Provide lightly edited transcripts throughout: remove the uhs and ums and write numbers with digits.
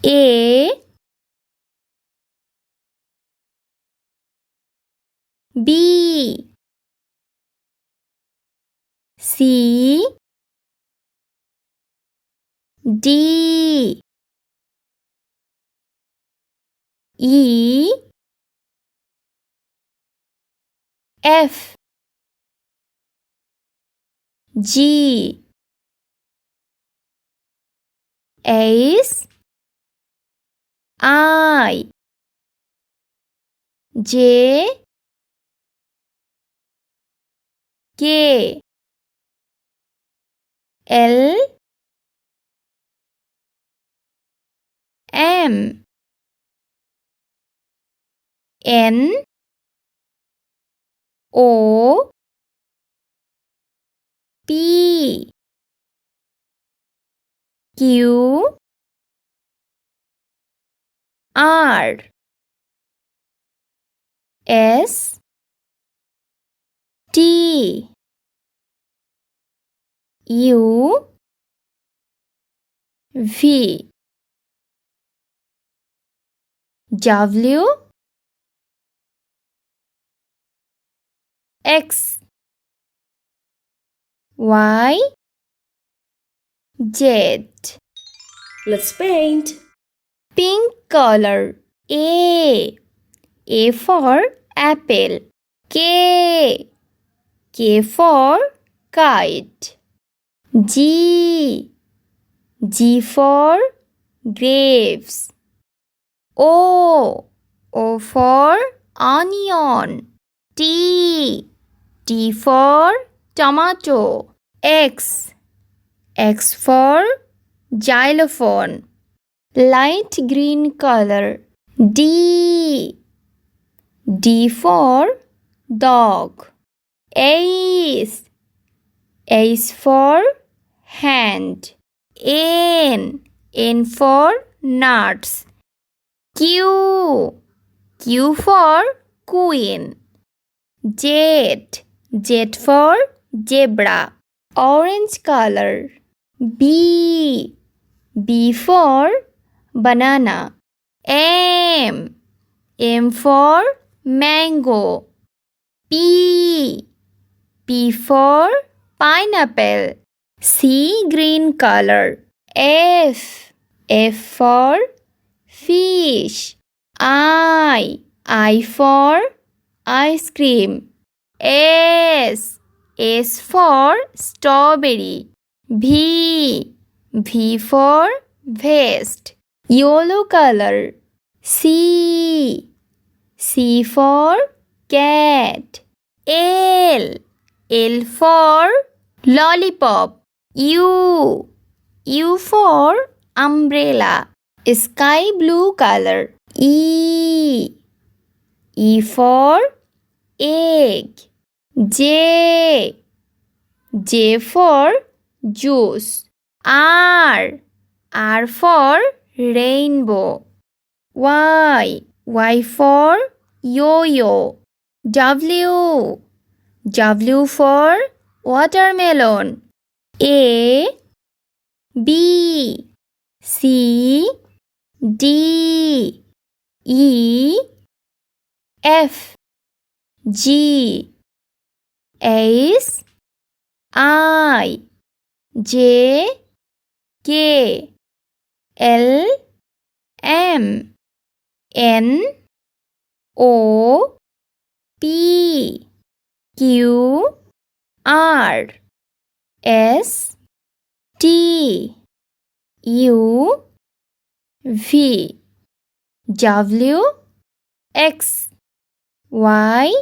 A B C D E F G H I J K L M N O P Q R S T U V W X Y Z. Let's paint. Pink color. A for apple. K for kite. G for grapes. O for onion. T for tomato. X for xylophone. Light green color. D for dog. Ace for hand. N for nuts. Q for queen. Z for zebra. Orange color. B for banana. M for mango. P for pineapple. C green color. F for fish. I for ice cream. S for strawberry. V for vest. Yellow color. C for cat. L for lollipop. U for umbrella. Sky blue color. E for egg. J for juice. R for rainbow. Y for yo-yo. W for watermelon. A B C D E F G H I J K L M N O P Q R S T U V W X Y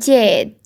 Z.